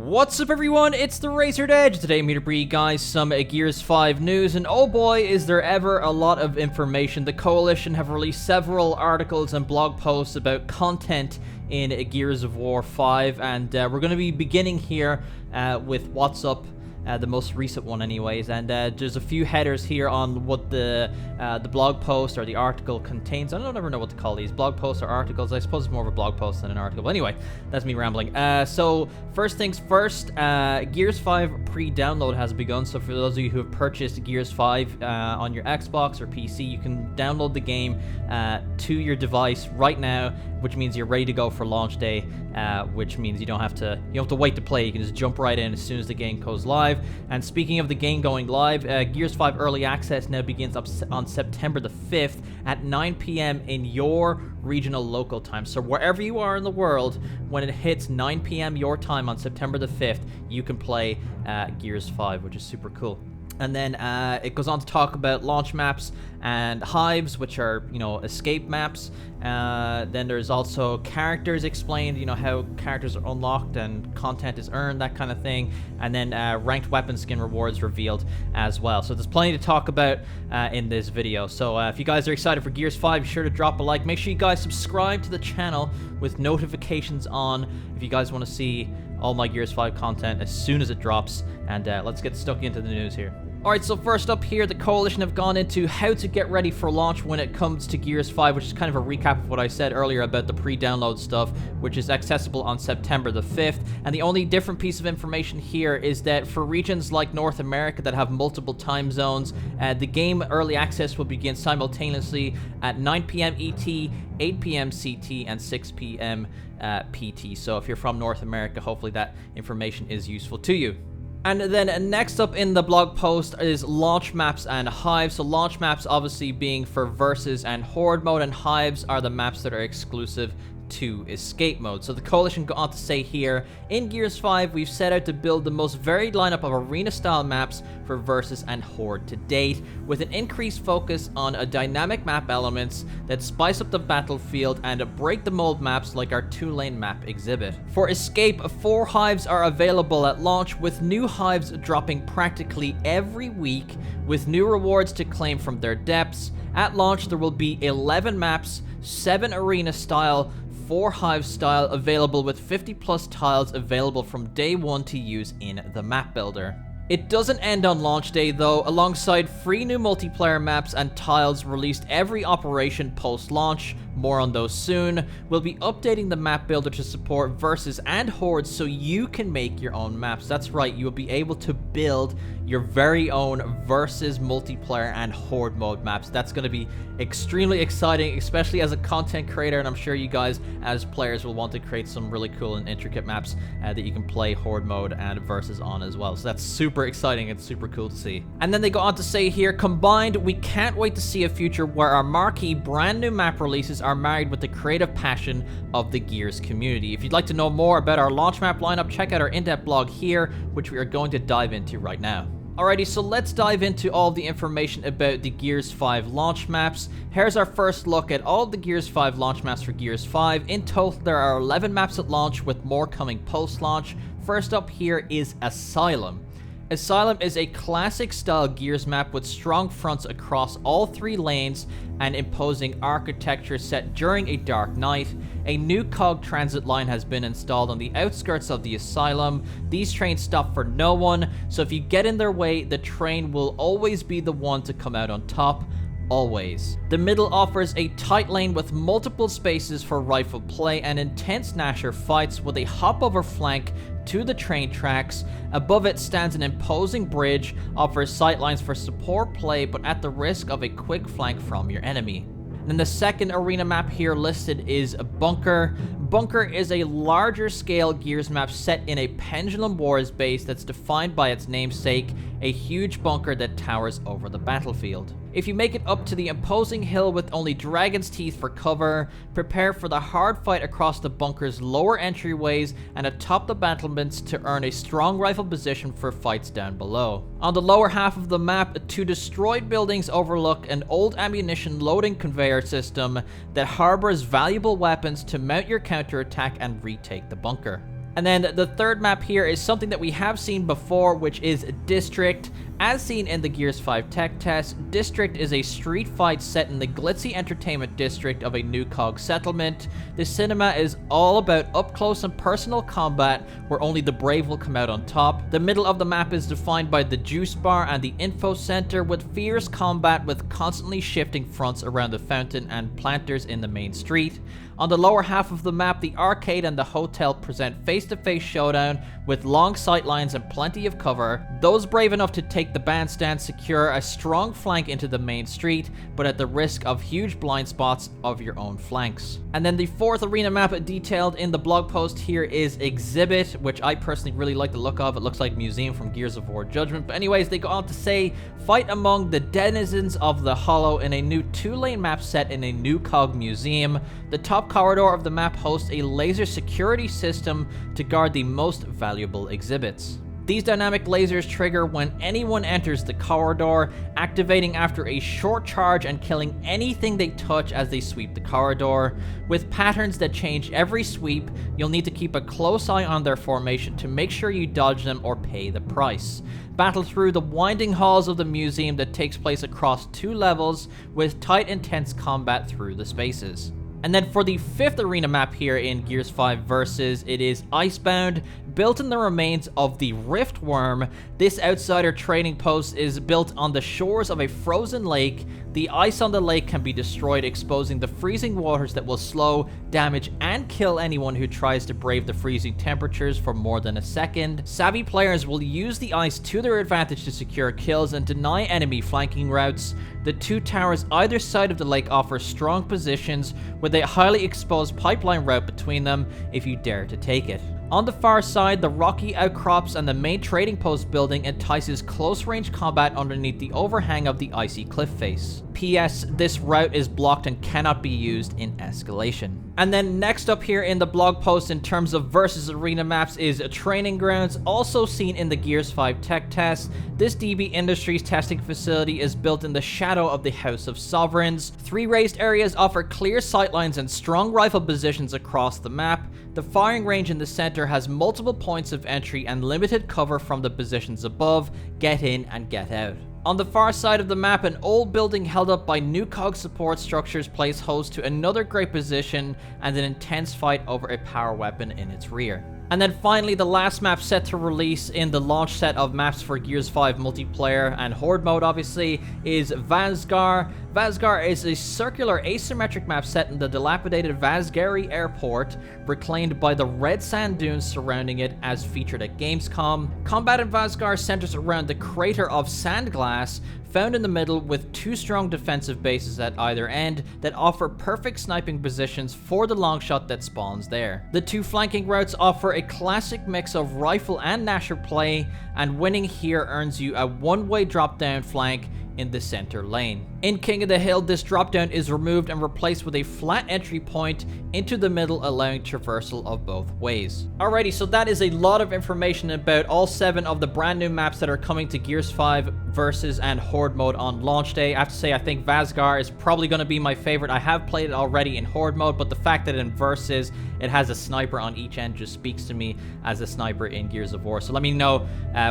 What's up everyone, it's TheRazoredEdge. Today I'm here to bring you guys some Gears 5 news, and oh boy is there ever a lot of information. The Coalition have released several articles and blog posts about content in Gears of War 5, and we're going to be beginning here with what's up. The most recent one anyways, and there's a few headers here on what the blog post or the article contains. I don't ever know what to call these, blog posts or articles. I suppose it's more of a blog post than an article, but anyway, that's me rambling. So first things first, Gears 5 pre-download has begun, so for those of you who have purchased Gears 5 on your Xbox or PC, you can download the game to your device right now, which means you're ready to go for launch day, which means you don't have to wait to play. You can just jump right in as soon as the game goes live. And speaking of the game going live, Gears 5 Early Access now begins up on September the 5th at 9 p.m. in your regional local time. So wherever you are in the world, when it hits 9 p.m. your time on September the 5th, you can play Gears 5, which is super cool. And then it goes on to talk about launch maps and hives, which are, escape maps. Then there's also characters explained, how characters are unlocked and content is earned, that kind of thing. And then ranked weapon skin rewards revealed as well. So there's plenty to talk about in this video. So if you guys are excited for Gears 5, be sure to drop a like. Make sure you guys subscribe to the channel with notifications on if you guys want to see all my Gears 5 content as soon as it drops. And let's get stuck into the news here. Alright, so first up here, the Coalition have gone into how to get ready for launch when it comes to Gears 5, which is kind of a recap of what I said earlier about the pre-download stuff, which is accessible on September the 5th. And the only different piece of information here is that for regions like North America that have multiple time zones, the game early access will begin simultaneously at 9 p.m. ET, 8 p.m. CT, and 6 p.m. PT. So if you're from North America, hopefully that information is useful to you. And then next up in the blog post is launch maps and hives. So launch maps obviously being for versus and horde mode, and hives are the maps that are exclusive to escape mode. So the Coalition go on to say here, in Gears 5 we've set out to build the most varied lineup of arena style maps for versus and horde to date, with an increased focus on a dynamic map elements that spice up the battlefield and break the mold maps like our 2-lane map exhibit. For escape, 4 hives are available at launch, with new hives dropping practically every week with new rewards to claim from their depths. At launch there will be 11 maps, 7 arena style, 4 hive style available, with 50 plus tiles available from day 1 to use in the map builder. It doesn't end on launch day though. Alongside free new multiplayer maps and tiles released every operation post-launch, more on those soon, we'll be updating the map builder to support versus and horde so you can make your own maps. That's right, you will be able to build your very own versus multiplayer and horde mode maps. That's going to be extremely exciting, especially as a content creator, and I'm sure you guys as players will want to create some really cool and intricate maps that you can play horde mode and versus on as well. So that's super exciting and super cool to see. And then they go on to say here, combined, we can't wait to see a future where our marquee brand new map releases are married with the creative passion of the Gears community. If you'd like to know more about our launch map lineup, check out our in-depth blog here, which we are going to dive into right now. Alrighty, so let's dive into all the information about the Gears 5 launch maps. Here's our first look at all of the Gears 5 launch maps for Gears 5. In total, there are 11 maps at launch, with more coming post-launch. First up here is Asylum. Asylum is a classic style Gears map with strong fronts across all 3 lanes and imposing architecture set during a dark night. A new cog transit line has been installed on the outskirts of the Asylum. These trains stop for no one, so if you get in their way, the train will always be the one to come out on top. Always. The middle offers a tight lane with multiple spaces for rifle play and intense Gnasher fights, with a hop-over flank to the train tracks. Above it stands an imposing bridge, offers sightlines for support play, but at the risk of a quick flank from your enemy. Then the second arena map here listed is Bunker. Bunker is a larger scale Gears map set in a Pendulum Wars base that's defined by its namesake, a huge bunker that towers over the battlefield. If you make it up to the imposing hill with only Dragon's Teeth for cover, prepare for the hard fight across the bunker's lower entryways and atop the battlements to earn a strong rifle position for fights down below. On the lower half of the map, 2 destroyed buildings overlook an old ammunition loading conveyor system that harbors valuable weapons to mount your counterattack and retake the bunker. And then the third map here is something that we have seen before, which is District. As seen in the Gears 5 tech test, District is a street fight set in the glitzy entertainment district of a new cog settlement. The cinema is all about up close and personal combat where only the brave will come out on top. The middle of the map is defined by the juice bar and the info center, with fierce combat with constantly shifting fronts around the fountain and planters in the main street. On the lower half of the map, the arcade and the hotel present face-to-face showdown with long sightlines and plenty of cover. Those brave enough to take the bandstand secure a strong flank into the main street, but at the risk of huge blind spots of your own flanks. And then the fourth arena map detailed in the blog post here is Exhibit, which I personally really like the look of. It looks like Museum from Gears of War Judgment. But anyways, they go on to say, fight among the denizens of the Hollow in a new 2-lane map set in a new cog museum. The top corridor of the map hosts a laser security system to guard the most valuable exhibits. These dynamic lasers trigger when anyone enters the corridor, activating after a short charge and killing anything they touch as they sweep the corridor. With patterns that change every sweep, you'll need to keep a close eye on their formation to make sure you dodge them or pay the price. Battle through the winding halls of the museum that takes place across 2 levels with tight, intense combat through the spaces. And then for the 5th arena map here in Gears 5 Versus, it is Icebound. Built in the remains of the Rift Worm, this outsider trading post is built on the shores of a frozen lake. The ice on the lake can be destroyed, exposing the freezing waters that will slow, damage, and kill anyone who tries to brave the freezing temperatures for more than a second. Savvy players will use the ice to their advantage to secure kills and deny enemy flanking routes. The 2 towers either side of the lake offer strong positions with a highly exposed pipeline route between them if you dare to take it. On the far side, the rocky outcrops and the main trading post building entices close-range combat underneath the overhang of the icy cliff face. P.S. This route is blocked and cannot be used in escalation. And then next up here in the blog post in terms of Versus arena maps is Training Grounds, also seen in the Gears 5 tech test. This DB Industries testing facility is built in the shadow of the House of Sovereigns. 3 raised areas offer clear sightlines and strong rifle positions across the map. The firing range in the center has multiple points of entry and limited cover from the positions above. Get in and get out. On the far side of the map, an old building held up by new cog support structures plays host to another great position and an intense fight over a power weapon in its rear. And then finally, the last map set to release in the launch set of maps for Gears 5 multiplayer and Horde mode, obviously, is Vazgar. Vazgar is a circular asymmetric map set in the dilapidated Vazgari airport, reclaimed by the red sand dunes surrounding it as featured at Gamescom. Combat in Vazgar centers around the crater of Sandglass, found in the middle with 2 strong defensive bases at either end that offer perfect sniping positions for the long shot that spawns there. The 2 flanking routes offer a classic mix of rifle and Nasher play, and winning here earns you a one-way drop-down flank in the center lane. In King of the Hill, this drop-down is removed and replaced with a flat entry point into the middle, allowing traversal of both ways. Alrighty, so that is a lot of information about all 7 of the brand new maps that are coming to Gears 5 Versus and Horde mode on launch day. I have to say, I think Vazgar is probably going to be my favorite. I have played it already in Horde mode, but the fact that in Versus it has a sniper on each end just speaks to me as a sniper in Gears of War. So let me know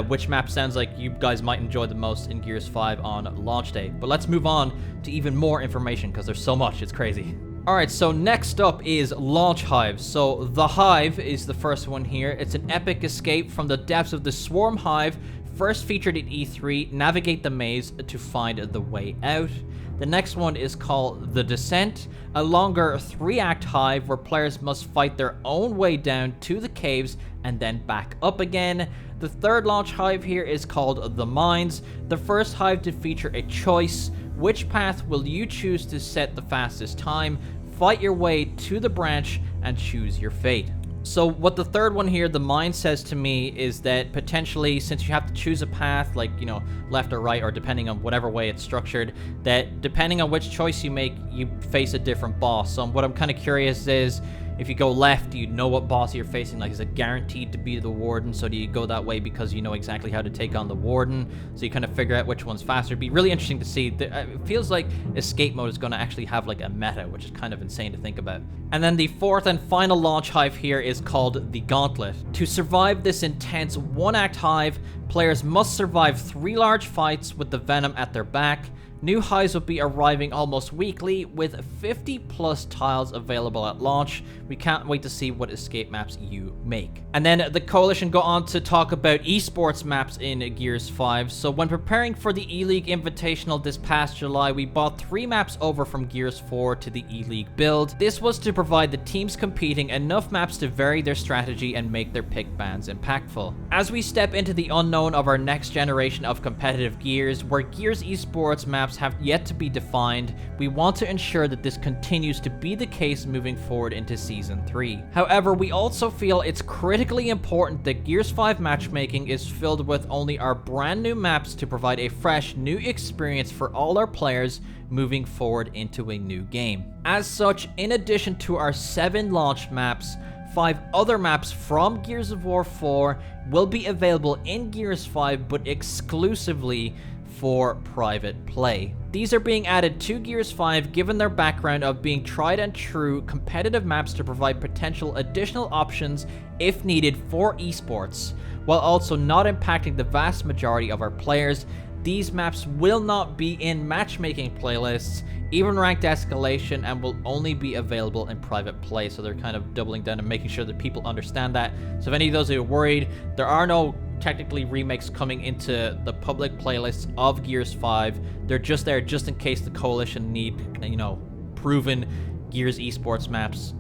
which map sounds like you guys might enjoy the most in Gears 5 on launch day. But let's move on to even more information because there's so much, it's crazy. Alright, so next up is Launch Hive. So the Hive is the first one here. It's an epic escape from the depths of the Swarm Hive, first featured at E3. Navigate the maze to find the way out. The next one is called The Descent, a longer 3-act hive where players must fight their own way down to the caves and then back up again. The third launch hive here is called The Mines, the first hive to feature a choice. Which path will you choose to set the fastest time? Fight your way to the branch and choose your fate. So what the third one here, The Mine, says to me is that potentially, since you have to choose a path, like, you know, left or right, or depending on whatever way it's structured, that depending on which choice you make, you face a different boss. So what I'm kind of curious is, if you go left, you know what boss you're facing. Like, is it guaranteed to be the Warden? So do you go that way because you know exactly how to take on the Warden? So you kind of figure out which one's faster. It'd be really interesting to see. It feels like escape mode is going to actually have like a meta, which is kind of insane to think about. And then the fourth and final launch hive here is called the Gauntlet. To survive this intense one-act hive, players must survive 3 large fights with the Venom at their back. New hives will be arriving almost weekly with 50 plus tiles available at launch. We can't wait to see what escape maps you make. And then the Coalition go on to talk about eSports maps in Gears 5. So when preparing for the E-League Invitational this past July, we bought 3 maps over from Gears 4 to the E-League build. This was to provide the teams competing enough maps to vary their strategy and make their pick bans impactful. As we step into the unknown of our next generation of competitive Gears, where Gears eSports maps have yet to be defined, we want to ensure that this continues to be the case moving forward into Season 3. However, we also feel it's critically important that Gears 5 matchmaking is filled with only our brand new maps to provide a fresh, new experience for all our players moving forward into a new game. As such, in addition to our 7 launch maps, 5 other maps from Gears of War 4 will be available in Gears 5, but exclusively for private play. These are being added to Gears 5 given their background of being tried and true competitive maps to provide potential additional options if needed for esports, while also not impacting the vast majority of our players. These maps will not be in matchmaking playlists, even ranked escalation, and will only be available in private play. So they're kind of doubling down and making sure that people understand that. So if any of those who are worried, there are no technically remakes coming into the public playlists of Gears 5. They're just there just in case the Coalition need, you know, proven Gears esports maps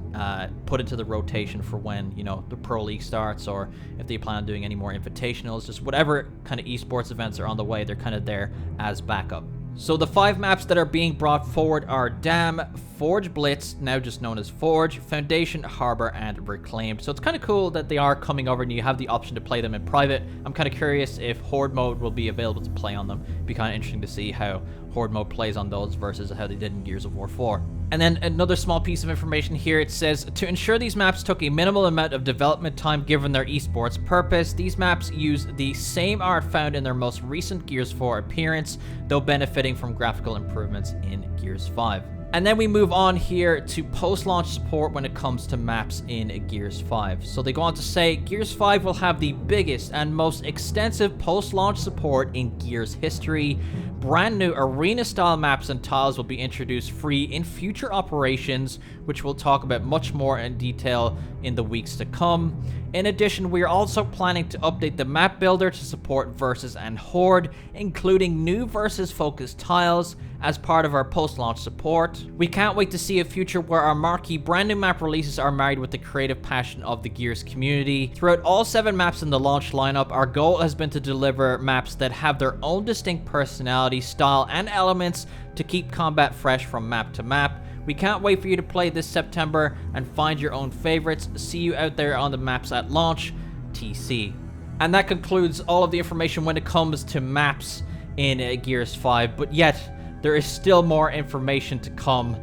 put into the rotation for when, you know, the Pro League starts, or if they plan on doing any more invitationals, just whatever kind of esports events are on the way, they're kind of there as backup. So the 5 maps that are being brought forward are Dam, Forge Blitz, now just known as Forge, Foundation, Harbor, and Reclaimed. So it's kind of cool that they are coming over and you have the option to play them in private. I'm kind of curious if Horde mode will be available to play on them. It'd be kind of interesting to see how Horde mode plays on those versus how they did in Gears of War 4. And then another small piece of information here, it says, to ensure these maps took a minimal amount of development time given their esports purpose, these maps use the same art found in their most recent Gears 4 appearance, though benefiting from graphical improvements in Gears 5. And then we move on here to post-launch support when it comes to maps in Gears 5. So they go on to say, Gears 5 will have the biggest and most extensive post-launch support in Gears history. Brand new arena-style maps and tiles will be introduced free in future operations, which we'll talk about much more in detail in the weeks to come. In addition, we are also planning to update the map builder to support Versus and Horde, including new Versus-focused tiles as part of our post-launch support. We can't wait to see a future where our marquee brand new map releases are married with the creative passion of the Gears community. Throughout all 7 maps in the launch lineup, our goal has been to deliver maps that have their own distinct personality, style, and elements to keep combat fresh from map to map. We can't wait for you to play this September and find your own favorites. See you out there on the maps at launch, TC. And that concludes all of the information when it comes to maps in Gears 5, but yet there is still more information to come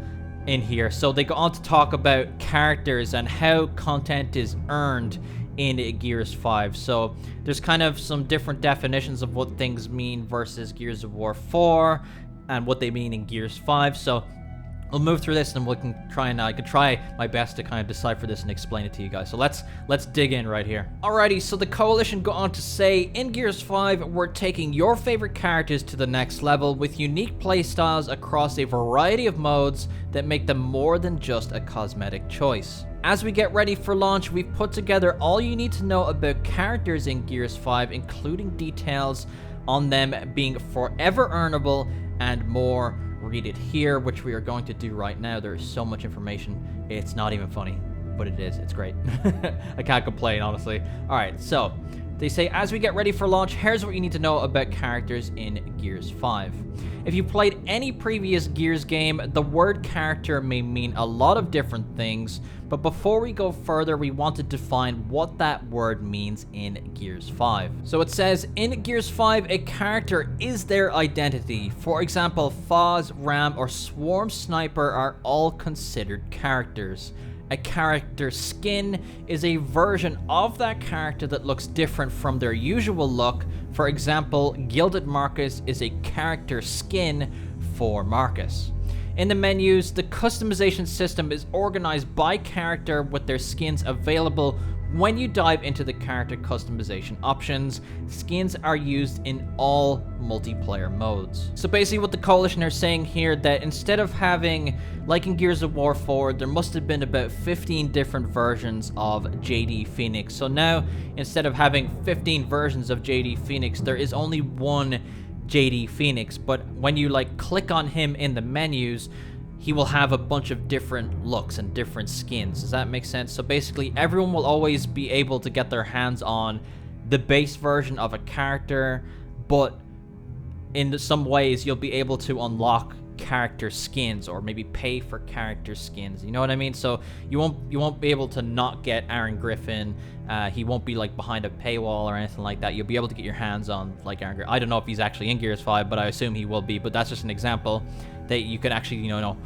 in here. So they go on to talk about characters and how content is earned in Gears 5. So there's kind of some different definitions of what things mean versus Gears of War 4 and what they mean in Gears 5. So we'll move through this and we can try and I can try my best to kind of decipher this and explain it to you guys. So let's dig in right here. Alrighty, so the Coalition go on to say, in Gears 5, we're taking your favorite characters to the next level with unique playstyles across a variety of modes that make them more than just a cosmetic choice. As we get ready for launch, we've put together all you need to know about characters in Gears 5, including details on them being forever earnable and more. Read it here, which we are going to do right now. There is so much information. It's not even funny, but it is. It's great. I can't complain, honestly. All right, so they say, as we get ready for launch, here's what you need to know about characters in Gears 5. If you played any previous Gears game, the word character may mean a lot of different things, but before we go further, we want to define what that word means in Gears 5. So it says, in Gears 5, a character is their identity. For example, Foz, Ram, or Swarm Sniper are all considered characters. A character skin is a version of that character that looks different from their usual look. For example, Gilded Marcus is a character skin for Marcus. In the menus, the customization system is organized by character with their skins available. When you dive into the character customization options, skins are used in all multiplayer modes. So basically what the Coalition are saying here, that instead of having, like in Gears of War 4, there must have been about 15 different versions of JD Phoenix. So now, instead of having 15 versions of JD Phoenix, there is only one JD Phoenix. But when you like click on him in the menus, he will have a bunch of different looks and different skins. Does that make sense? So basically, everyone will always be able to get their hands on the base version of a character, but in some ways, you'll be able to unlock character skins or maybe pay for character skins. You know what I mean? So you won't be able to not get Aaron Griffin. He won't be like behind a paywall or anything like that. You'll be able to get your hands on like Aaron Griffin. I don't know if he's actually in Gears 5, but I assume he will be. But that's just an example that you can actually, you know,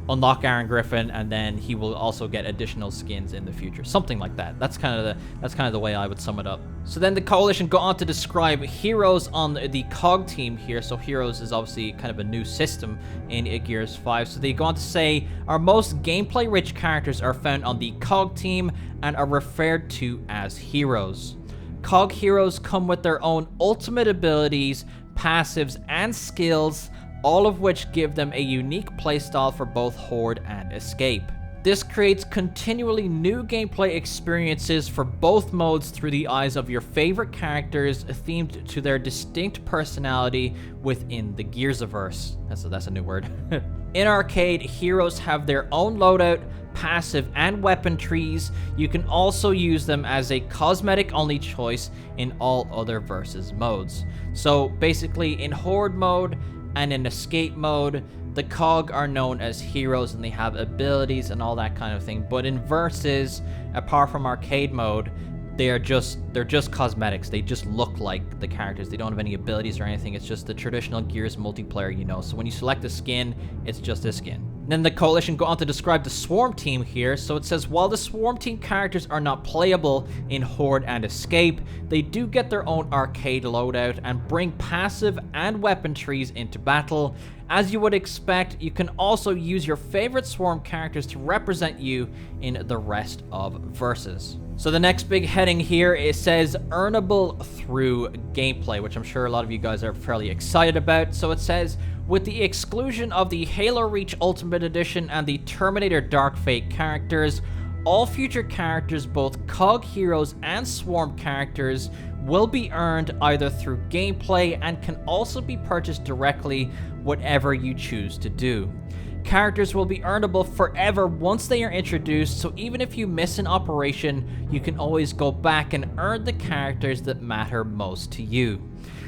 unlock Aaron Griffin, and then he will also get additional skins in the future. Something like that. That's kind of the way I would sum it up. So then the Coalition go on to describe heroes on the COG team here. So heroes is obviously kind of a new system in Gears 5. So they go on to say, our most gameplay-rich characters are found on the COG team and are referred to as heroes. COG heroes come with their own ultimate abilities, passives, and skills, all of which give them a unique playstyle for both Horde and Escape. This creates continually new gameplay experiences for both modes through the eyes of your favorite characters, themed to their distinct personality within the Gearsiverse. That's a new word. In Arcade, heroes have their own loadout, passive, and weapon trees. You can also use them as a cosmetic-only choice in all other Versus modes. So basically, in Horde mode and in Escape mode, the COG are known as heroes and they have abilities and all that kind of thing. But in Versus, apart from Arcade mode, they're just cosmetics. They just look like the characters. They don't have any abilities or anything. It's just the traditional Gears multiplayer, you know. So when you select a skin, it's just a skin. Then the Coalition go on to describe the Swarm team here. So it says, while the Swarm team characters are not playable in Horde and Escape, they do get their own arcade loadout and bring passive and weapon trees into battle. As you would expect, you can also use your favorite Swarm characters to represent you in the rest of Versus. So the next big heading here, it says earnable through gameplay, which I'm sure a lot of you guys are fairly excited about. So it says, with the exclusion of the Halo Reach Ultimate Edition and the Terminator Dark Fate characters, all future characters, both COG heroes and Swarm characters, will be earned either through gameplay and can also be purchased directly, whatever you choose to do. Characters will be earnable forever once they are introduced, so even if you miss an operation, you can always go back and earn the characters that matter most to you.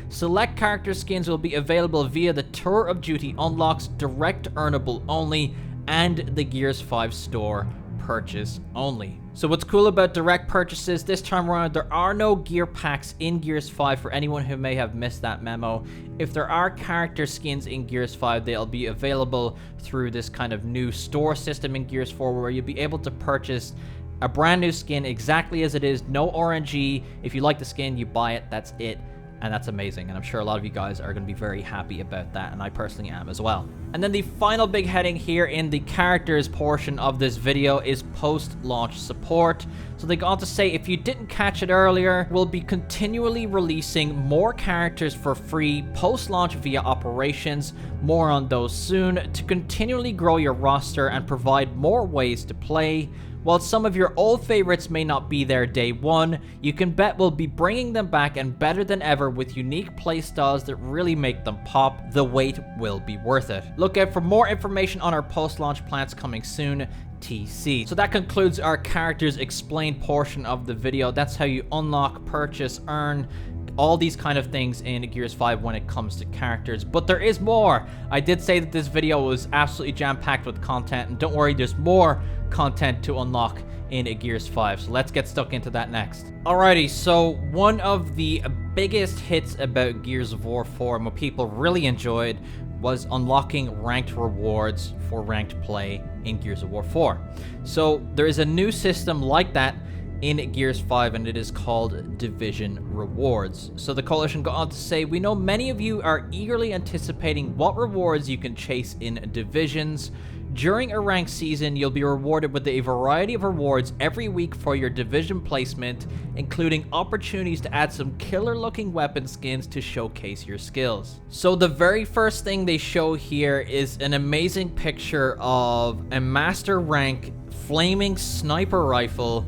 Select character skins will be available via the Tour of Duty unlocks, direct earnable only, and the Gears 5 store purchase only. So what's cool about direct purchases this time around, there are no gear packs in Gears 5 for anyone who may have missed that memo. If there are character skins in Gears 5, they'll be available through this kind of new store system in Gears 4 where you'll be able to purchase a brand new skin exactly as it is, no RNG. If you like the skin, you buy it, that's it. And that's amazing, and I'm sure a lot of you guys are going to be very happy about that, and I personally am as well. And then the final big heading here in the characters portion of this video is post-launch support. So they go on to say, if you didn't catch it earlier, we'll be continually releasing more characters for free post-launch via operations, more on those soon, to continually grow your roster and provide more ways to play. While some of your old favorites may not be there day one, you can bet we'll be bringing them back and better than ever with unique playstyles that really make them pop. The wait will be worth it. Look out for more information on our post-launch plans coming soon. TC. So that concludes our characters explained portion of the video. That's how you unlock, purchase, earn, all these kind of things in Gears 5 when it comes to characters. But there is more. I did say that this video was absolutely jam-packed with content, and don't worry, there's more content to unlock in Gears 5. So let's get stuck into that next. Alrighty, so one of the biggest hits about Gears of War 4 and what people really enjoyed was unlocking ranked rewards for ranked play in Gears of War 4. So there is a new system like that in Gears 5, and it is called Division Rewards. So the Coalition go on to say, we know many of you are eagerly anticipating what rewards you can chase in Divisions. During a ranked season, you'll be rewarded with a variety of rewards every week for your Division placement, including opportunities to add some killer-looking weapon skins to showcase your skills. So the very first thing they show here is an amazing picture of a Master rank flaming sniper rifle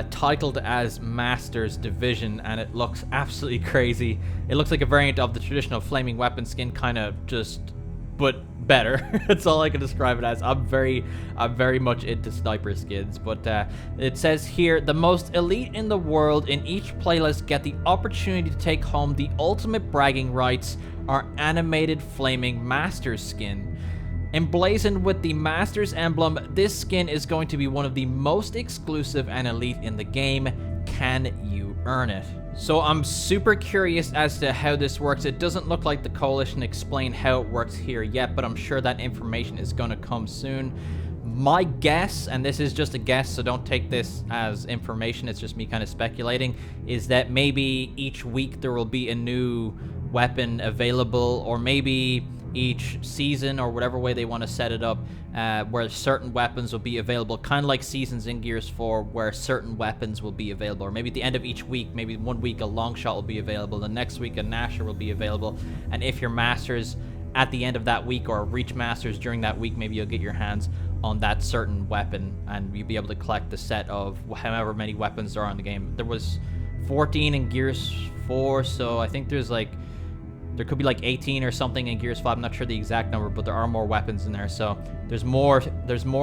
titled as Master's Division, and it looks absolutely crazy. It looks like a variant of the traditional flaming weapon skin, kind of just, but better. That's all I can describe it as. I'm very much into sniper skins, but it says here, the most elite in the world in each playlist get the opportunity to take home the ultimate bragging rights, our animated flaming Master's skin. Emblazoned with the Master's emblem, this skin is going to be one of the most exclusive and elite in the game. Can you earn it? So I'm super curious as to how this works. It doesn't look like the Coalition explained how it works here yet, but I'm sure that information is going to come soon. My guess, and this is just a guess, so don't take this as information, it's just me kind of speculating, is that maybe each week there will be a new weapon available, or maybe each season, or whatever way they want to set it up, where certain weapons will be available, kind of like seasons in Gears 4 where certain weapons will be available. Or maybe at the end of each week, maybe one week a long shot will be available, the next week a Nasher will be available, and if your Masters at the end of that week or reach Masters during that week, maybe you'll get your hands on that certain weapon and you'll be able to collect the set of however many weapons there are in the game. There was 14 in Gears 4, so I think there could be like 18 or something in Gears 5. I'm not sure the exact number, but there are more weapons in there. So there's more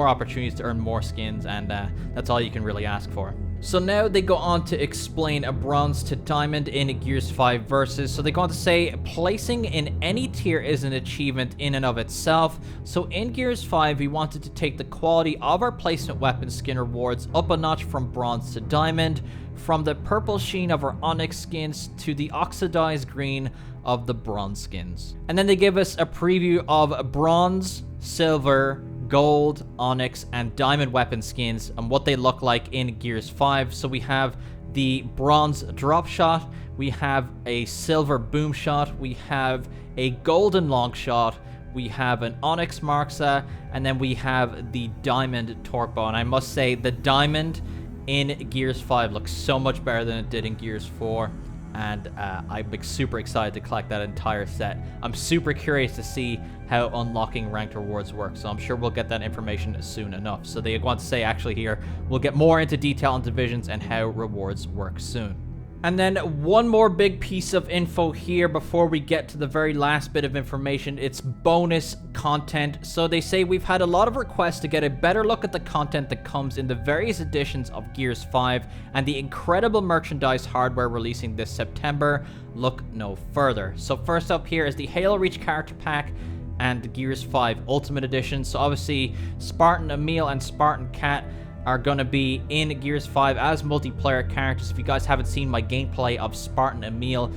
opportunities to earn more skins, and that's all you can really ask for. So now they go on to explain a bronze to diamond in Gears 5 versus. So they go on to say, placing in any tier is an achievement in and of itself. So in Gears 5, we wanted to take the quality of our placement weapon skin rewards up a notch from bronze to diamond, from the purple sheen of our onyx skins to the oxidized green of the bronze skins. And then they give us a preview of bronze, silver, gold, onyx, and diamond weapon skins and what they look like in Gears 5. So we have the bronze drop shot, we have a silver boom shot, we have a golden long shot, we have an onyx marxa, and then we have the diamond torque bow. And I must say, the diamond in Gears 5 looks so much better than it did in Gears 4. And I'm super excited to collect that entire set. I'm super curious to see how unlocking ranked rewards work, so I'm sure we'll get that information soon enough. So they want to say actually here, we'll get more into detail on divisions and how rewards work soon. And then one more big piece of info here before we get to the very last bit of information. It's bonus content. So they say we've had a lot of requests to get a better look at the content that comes in the various editions of Gears 5 and the incredible merchandise hardware releasing this September. Look no further. So first up here is the Halo Reach character pack and the Gears 5 Ultimate Edition. So obviously Spartan Emil and Spartan Cat are going to be in Gears 5 as multiplayer characters. If you guys haven't seen my gameplay of Spartan Emil,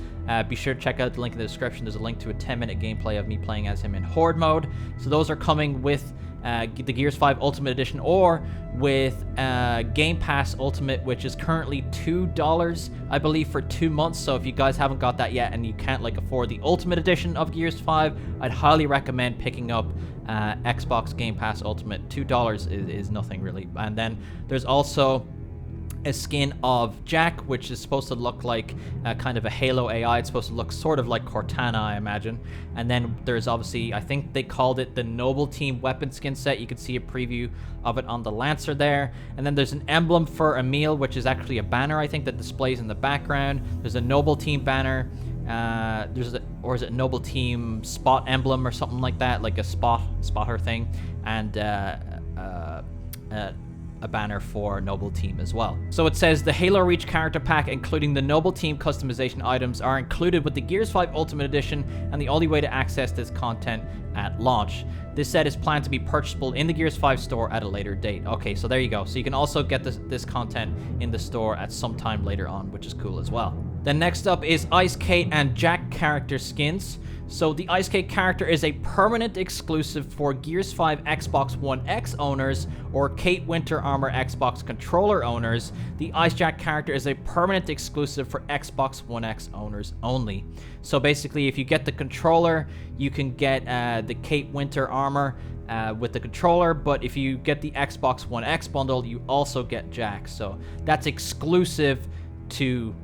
be sure to check out the link in the description. There's a link to a 10-minute gameplay of me playing as him in Horde mode. So those are coming with the Gears 5 Ultimate Edition, or with Game Pass Ultimate, which is currently $2, I believe, for 2 months. So if you guys haven't got that yet and you can't afford the Ultimate Edition of Gears 5, I'd highly recommend picking up Xbox Game Pass Ultimate. $2 is nothing really. And then there's also a skin of Jack, which is supposed to look like kind of a Halo AI. It's supposed to look sort of like Cortana, I imagine. And then there's obviously, I think they called it the Noble Team weapon skin set. You can see a preview of it on the Lancer there. And then there's an emblem for Emil, which is actually a banner, I think, that displays in the background. There's a Noble Team banner. Or is it Noble Team spot emblem or something like that, like a spotter thing, and a banner for Noble Team as well. So it says the Halo Reach character pack, including the Noble Team customization items, are included with the Gears 5 Ultimate Edition, and the only way to access this content at launch. This set is planned to be purchasable in the Gears 5 store at a later date. Okay, so there you go. So you can also get this content in the store at some time later on, which is cool as well. Then next up is Ice Kate and Jack character skins. So the Ice Kate character is a permanent exclusive for Gears 5 Xbox One X owners or Kate Winter Armor Xbox controller owners. The Ice Jack character is a permanent exclusive for Xbox One X owners only. So basically, if you get the controller, you can get the Kate Winter Armor with the controller, but if you get the Xbox One X bundle, you also get Jack. So that's exclusive to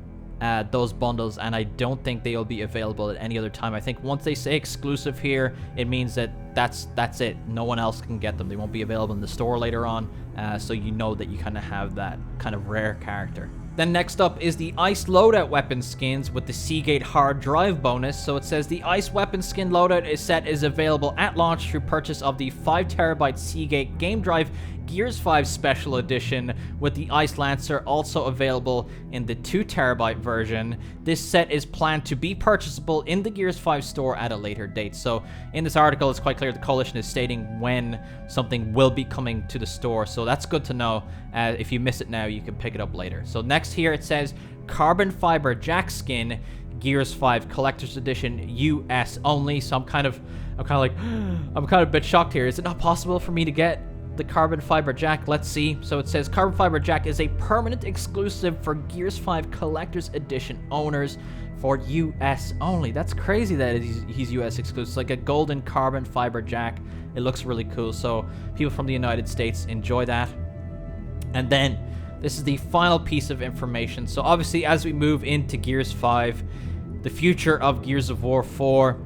those bundles, and I don't think they'll be available at any other time. I think once they say exclusive here, it means that that's it. No one else can get them. They won't be available in the store later on, so you know that you kind of have that kind of rare character. Then next up is the Ice loadout weapon skins with the Seagate hard drive bonus. So it says the Ice weapon skin loadout set is available at launch through purchase of the 5TB Seagate game drive Gears 5 Special Edition, with the Ice Lancer also available in the 2TB version. This set is planned to be purchasable in the Gears 5 store at a later date. So in this article, it's quite clear the Coalition is stating when something will be coming to the store. So that's good to know. If you miss it now, you can pick it up later. So next here it says Carbon Fiber Jack skin, Gears 5 Collector's Edition US only. So I'm kind of a bit shocked here. Is it not possible for me to get the Carbon Fiber Jack? Let's see. So it says Carbon Fiber Jack is a permanent exclusive for Gears 5 Collector's Edition owners for US only. That's crazy that he's US exclusive. It's like a golden Carbon Fiber Jack. It looks really cool. So people from the United States, enjoy that. And then this is the final piece of information. So obviously, as we move into Gears 5, the future of Gears of War 4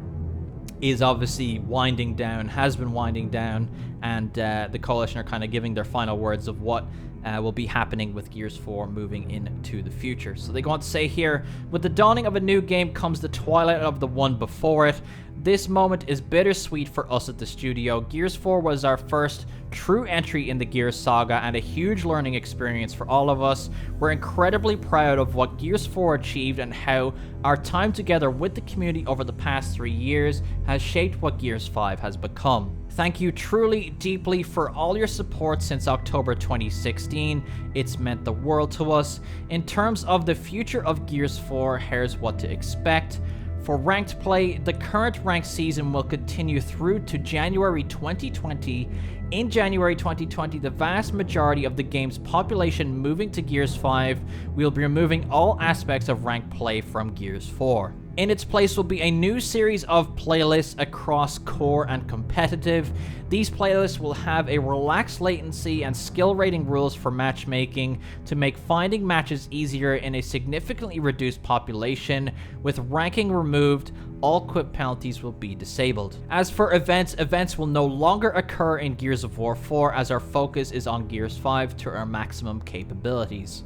is obviously winding down, has been winding down, and the Coalition are kind of giving their final words of what will be happening with Gears 4 moving into the future. So they go on to say here, with the dawning of a new game comes the twilight of the one before it. This moment is bittersweet for us at the studio. Gears 4 was our first true entry in the Gears saga and a huge learning experience for all of us. We're incredibly proud of what Gears 4 achieved and how our time together with the community over the past 3 years has shaped what Gears 5 has become. Thank you truly, deeply for all your support since October 2016. It's meant the world to us. In terms of the future of Gears 4, here's what to expect. For ranked play, the current ranked season will continue through to January 2020. In January 2020, the vast majority of the game's population moving to Gears 5, we'll be removing all aspects of ranked play from Gears 4. In its place will be a new series of playlists across core and competitive. These playlists will have a relaxed latency and skill rating rules for matchmaking to make finding matches easier in a significantly reduced population. With ranking removed, all quit penalties will be disabled. As for events will no longer occur in Gears of War 4 as our focus is on Gears 5 to our maximum capabilities.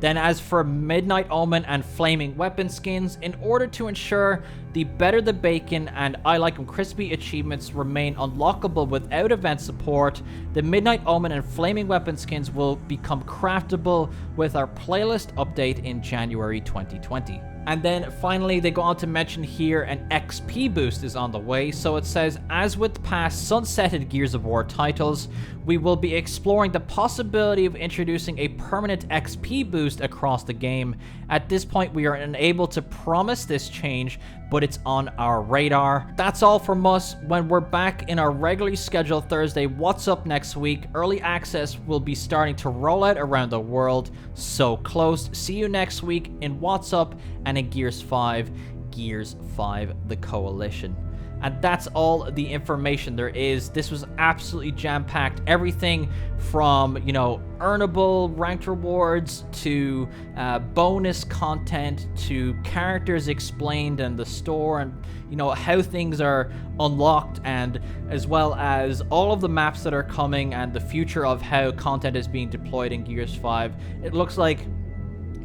Then as for Midnight Omen and Flaming Weapon skins, in order to ensure the Better the Bacon and I Like 'em Crispy achievements remain unlockable without event support, the Midnight Omen and Flaming Weapon skins will become craftable with our playlist update in January 2020. And then finally, they go on to mention here an XP boost is on the way. So it says, as with past sunsetted Gears of War titles, we will be exploring the possibility of introducing a permanent XP boost across the game. At this point, we are unable to promise this change, but it's on our radar. That's all from us. When we're back in our regularly scheduled Thursday What's Up next week, early access will be starting to roll out around the world. So close. See you next week in What's Up and in Gears 5, The Coalition. And that's all the information there is. This was absolutely jam-packed. Everything from, earnable ranked rewards to bonus content to characters explained and the store and, how things are unlocked, and as well as all of the maps that are coming and the future of how content is being deployed in Gears 5. It looks like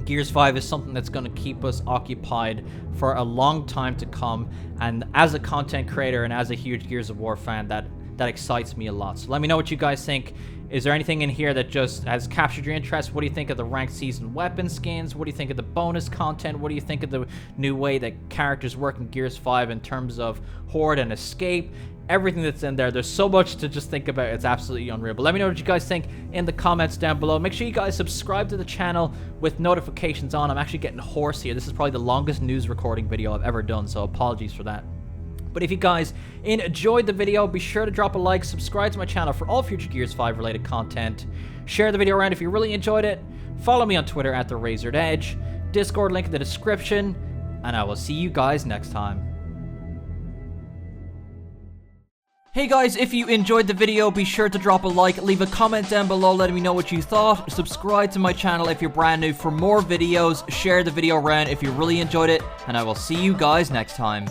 Gears 5 is something that's going to keep us occupied for a long time to come, and as a content creator and as a huge Gears of War fan, that excites me a lot. So let me know what you guys think. Is there anything in here that just has captured your interest? What do you think of the ranked season weapon skins? What do you think of the bonus content? What do you think of the new way that characters work in Gears 5 in terms of Horde and Escape? everything that's in there. There's so much to just think about. It's absolutely unreal. But let me know what you guys think in the comments down below. Make sure you guys subscribe to the channel with notifications on. I'm actually getting hoarse here. This is probably the longest news recording video I've ever done, so apologies for that. But if you guys enjoyed the video, be sure to drop a like, subscribe to my channel for all future Gears 5 related content. Share the video around if you really enjoyed it. Follow me on Twitter at TheRazoredEdge. Discord link in the description. And I will see you guys next time. Hey guys, if you enjoyed the video, be sure to drop a like, leave a comment down below letting me know what you thought, subscribe to my channel if you're brand new for more videos, share the video around if you really enjoyed it, and I will see you guys next time.